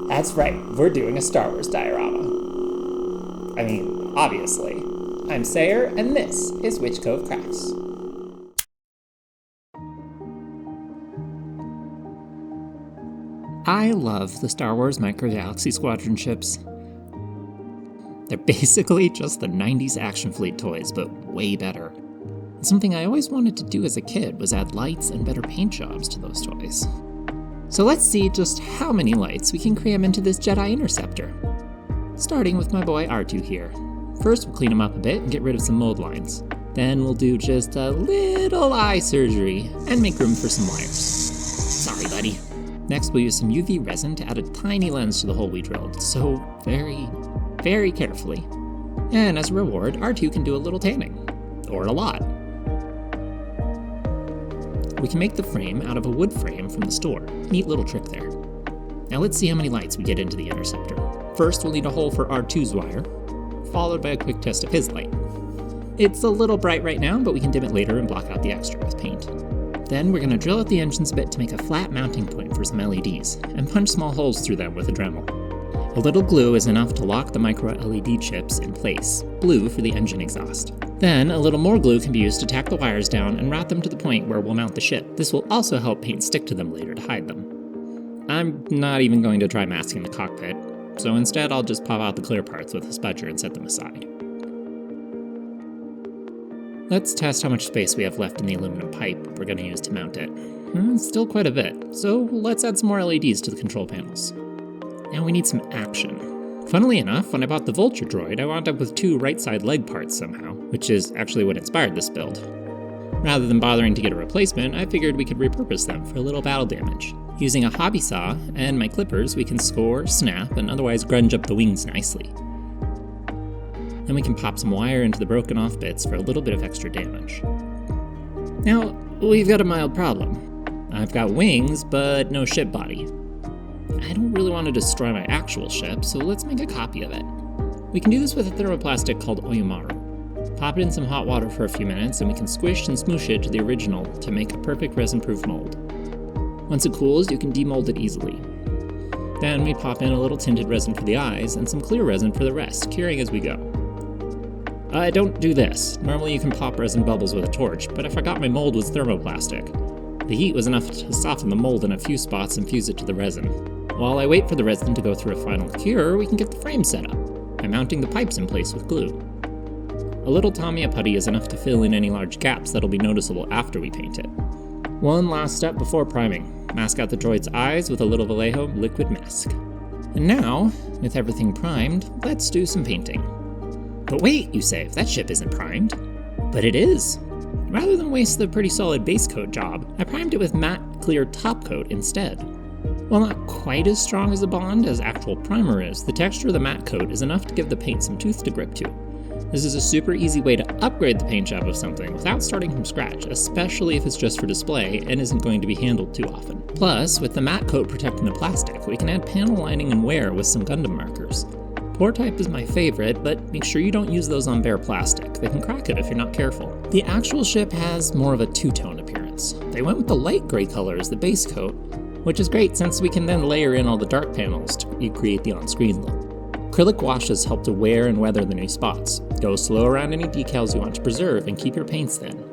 That's right, we're doing a Star Wars diorama. I mean, obviously. I'm Sayer, and this is Witch Cove Crafts. I love the Star Wars Micro Galaxy Squadron ships. They're basically just the 90s action fleet toys, but way better. Something I always wanted to do as a kid was add lights and better paint jobs to those toys. So let's see just how many lights we can cram into this Jedi Interceptor. Starting with my boy R2 here. First we'll clean him up a bit and get rid of some mold lines. Then we'll do just a little eye surgery and make room for some wires. Sorry, buddy. Next we'll use some UV resin to add a tiny lens to the hole we drilled, so very carefully. And as a reward, R2 can do a little tanning. Or a lot. We can make the frame out of a wood frame from the store. Neat little trick there. Now let's see how many lights we get into the Interceptor. First we'll need a hole for R2's wire, followed by a quick test of his light. It's a little bright right now, but we can dim it later and block out the extra with paint. Then we're going to drill out the engines a bit to make a flat mounting point for some LEDs, and punch small holes through them with a Dremel. A little glue is enough to lock the micro LED chips in place, blue for the engine exhaust. Then a little more glue can be used to tack the wires down and route them to the point where we'll mount the ship. This will also help paint stick to them later to hide them. I'm not even going to try masking the cockpit, so instead I'll just pop out the clear parts with a spudger and set them aside. Let's test how much space we have left in the aluminum pipe we're going to use to mount it. Still quite a bit, so let's add some more LEDs to the control panels. Now we need some action. Funnily enough, when I bought the Vulture droid, I wound up with 2 right side leg parts somehow, which is actually what inspired this build. Rather than bothering to get a replacement, I figured we could repurpose them for a little battle damage. Using a hobby saw and my clippers, we can score, snap, and otherwise grunge up the wings nicely. Then we can pop some wire into the broken off bits for a little bit of extra damage. Now, we've got a mild problem. I've got wings, but no ship body. I don't really want to destroy my actual ship, so let's make a copy of it. We can do this with a thermoplastic called oyumaru. Pop it in some hot water for a few minutes, and we can squish and smoosh it to the original to make a perfect resin-proof mold. Once it cools, you can demold it easily. Then we pop in a little tinted resin for the eyes, and some clear resin for the rest, curing as we go. I don't do this. Normally you can pop resin bubbles with a torch, but I forgot my mold was thermoplastic. The heat was enough to soften the mold in a few spots and fuse it to the resin. While I wait for the resin to go through a final cure, we can get the frame set up by mounting the pipes in place with glue. A little Tamiya putty is enough to fill in any large gaps that'll be noticeable after we paint it. One last step before priming. Mask out the droid's eyes with a little Vallejo liquid mask. And now, with everything primed, let's do some painting. But wait, you say, that ship isn't primed. But it is. Rather than waste the pretty solid base coat job, I primed it with matte clear top coat instead. While not quite as strong as a Bond as actual primer is, the texture of the matte coat is enough to give the paint some tooth to grip to. This is a super easy way to upgrade the paint job of something without starting from scratch, especially if it's just for display and isn't going to be handled too often. Plus, with the matte coat protecting the plastic, we can add panel lining and wear with some Gundam markers. Pour type is my favorite, but make sure you don't use those on bare plastic. They can crack it if you're not careful. The actual ship has more of a two-tone appearance. They went with the light gray color as the base coat, which is great since we can then layer in all the dark panels to create the on-screen look. Acrylic washes help to wear and weather the new spots. Go slow around any decals you want to preserve and keep your paints thin.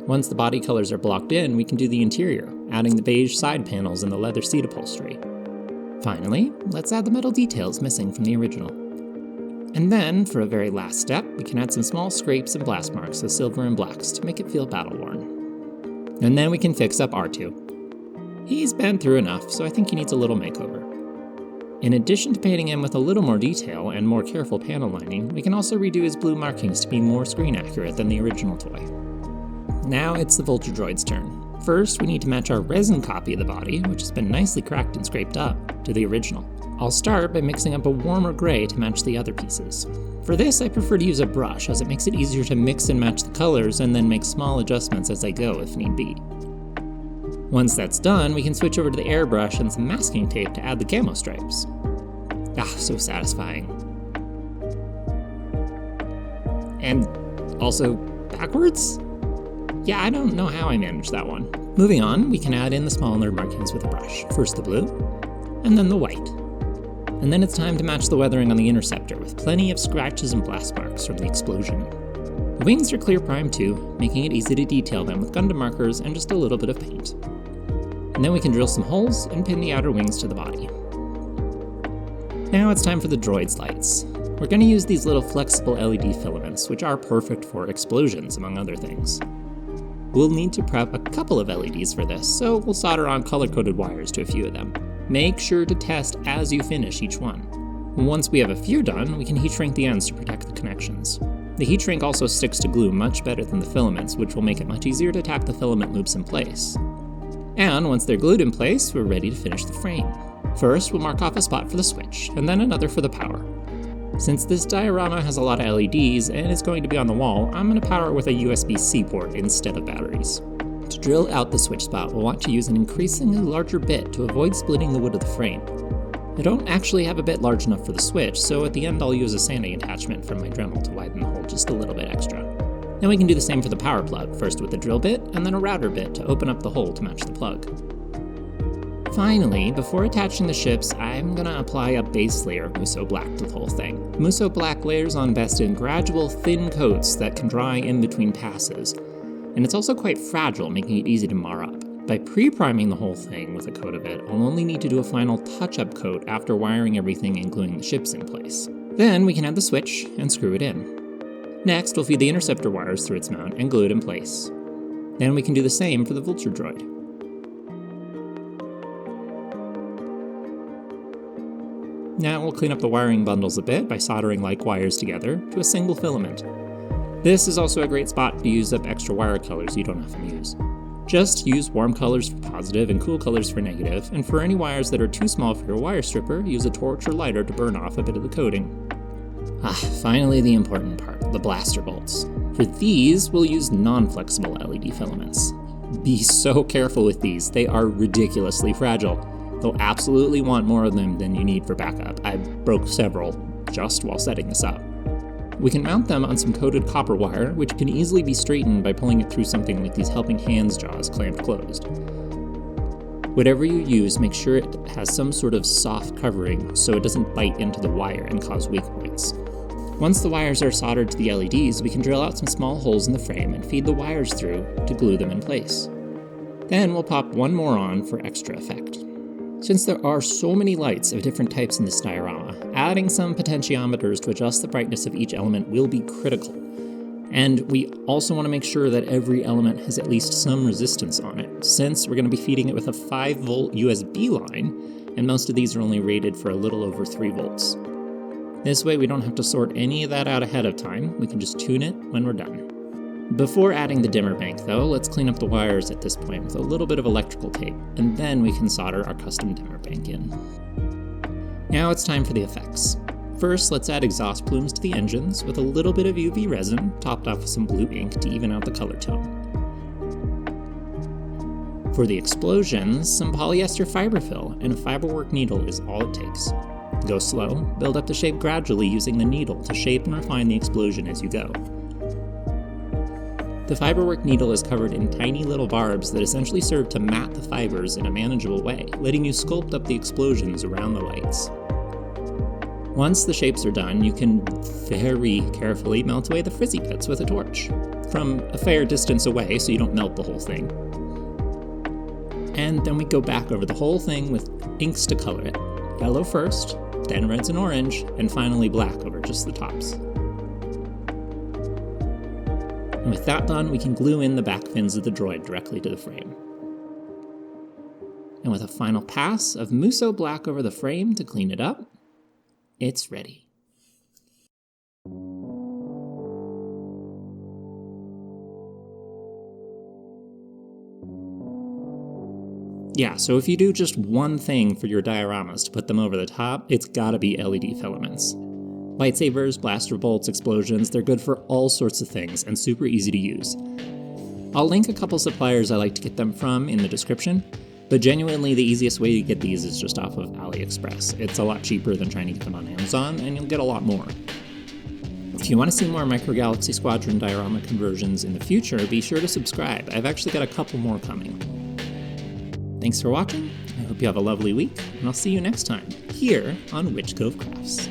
Once the body colors are blocked in, we can do the interior, adding the beige side panels and the leather seat upholstery. Finally, let's add the metal details missing from the original. And then, for a very last step, we can add some small scrapes and blast marks of silver and blacks to make it feel battle-worn. And then we can fix up R2. He's been through enough, so I think he needs a little makeover. In addition to painting him with a little more detail and more careful panel lining, we can also redo his blue markings to be more screen accurate than the original toy. Now it's the Vulture droid's turn. First, we need to match our resin copy of the body, which has been nicely cracked and scraped up, to the original. I'll start by mixing up a warmer gray to match the other pieces. For this, I prefer to use a brush, as it makes it easier to mix and match the colors and then make small adjustments as I go if need be. Once that's done, we can switch over to the airbrush and some masking tape to add the camo stripes. Ah, so satisfying. And also backwards? Yeah, I don't know how I managed that one. Moving on, we can add in the smaller markings with a brush. First the blue, and then the white. And then it's time to match the weathering on the interceptor with plenty of scratches and blast marks from the explosion. The wings are clear primed too, making it easy to detail them with Gundam markers and just a little bit of paint. And then we can drill some holes and pin the outer wings to the body. Now it's time for the droid's lights. We're going to use these little flexible LED filaments, which are perfect for explosions, among other things. We'll need to prep a couple of LEDs for this, so we'll solder on color-coded wires to a few of them. Make sure to test as you finish each one. Once we have a few done, we can heat shrink the ends to protect the connections. The heat shrink also sticks to glue much better than the filaments, which will make it much easier to tack the filament loops in place. And once they're glued in place, we're ready to finish the frame. First, we'll mark off a spot for the switch, and then another for the power. Since this diorama has a lot of LEDs and is going to be on the wall, I'm going to power it with a USB-C port instead of batteries. To drill out the switch spot, we'll want to use an increasingly larger bit to avoid splitting the wood of the frame. I don't actually have a bit large enough for the switch, so at the end I'll use a sanding attachment from my Dremel to widen the hole just a little bit extra. Then we can do the same for the power plug, first with the drill bit, and then a router bit to open up the hole to match the plug. Finally, before attaching the ships, I'm going to apply a base layer of Muso Black to the whole thing. Muso Black layers on best in gradual, thin coats that can dry in between passes, and it's also quite fragile, making it easy to mar up. By pre-priming the whole thing with a coat of it, I'll only need to do a final touch-up coat after wiring everything and gluing the ships in place. Then we can add the switch and screw it in. Next, we'll feed the interceptor wires through its mount and glue it in place. Then we can do the same for the Vulture droid. Now we'll clean up the wiring bundles a bit by soldering like wires together to a single filament. This is also a great spot to use up extra wire colors you don't often use. Just use warm colors for positive and cool colors for negative, and for any wires that are too small for your wire stripper, use a torch or lighter to burn off a bit of the coating. Finally the important part, the blaster bolts. For these, we'll use non-flexible LED filaments. Be so careful with these, they are ridiculously fragile. You'll absolutely want more of them than you need for backup. I broke several just while setting this up. We can mount them on some coated copper wire, which can easily be straightened by pulling it through something like these helping hands jaws clamped closed. Whatever you use, make sure it has some sort of soft covering so it doesn't bite into the wire and cause weak points. Once the wires are soldered to the LEDs, we can drill out some small holes in the frame and feed the wires through to glue them in place. Then we'll pop one more on for extra effect. Since there are so many lights of different types in this diorama, adding some potentiometers to adjust the brightness of each element will be critical. And we also want to make sure that every element has at least some resistance on it, since we're going to be feeding it with a 5-volt USB line, and most of these are only rated for a little over 3 volts. This way we don't have to sort any of that out ahead of time, we can just tune it when we're done. Before adding the dimmer bank though, let's clean up the wires at this point with a little bit of electrical tape, and then we can solder our custom dimmer bank in. Now it's time for the effects. First, let's add exhaust plumes to the engines with a little bit of UV resin topped off with some blue ink to even out the color tone. For the explosions, some polyester fiberfill and a fiberwork needle is all it takes. Go slow, build up the shape gradually using the needle to shape and refine the explosion as you go. The fiberwork needle is covered in tiny little barbs that essentially serve to mat the fibers in a manageable way, letting you sculpt up the explosions around the lights. Once the shapes are done, you can very carefully melt away the frizzy bits with a torch, from a fair distance away so you don't melt the whole thing. And then we go back over the whole thing with inks to color it. Yellow first, then reds and orange, and finally black over just the tops. And with that done, we can glue in the back fins of the droid directly to the frame. And with a final pass of Muso Black over the frame to clean it up, it's ready. Yeah, so if you do just one thing for your dioramas to put them over the top, it's gotta be LED filaments. Lightsabers, blaster bolts, explosions, they're good for all sorts of things and super easy to use. I'll link a couple suppliers I like to get them from in the description, but genuinely the easiest way to get these is just off of AliExpress. It's a lot cheaper than trying to get them on Amazon, and you'll get a lot more. If you want to see more Micro Galaxy Squadron diorama conversions in the future, be sure to subscribe. I've actually got a couple more coming. Thanks for watching, I hope you have a lovely week, and I'll see you next time, here on Witch Cove Crafts.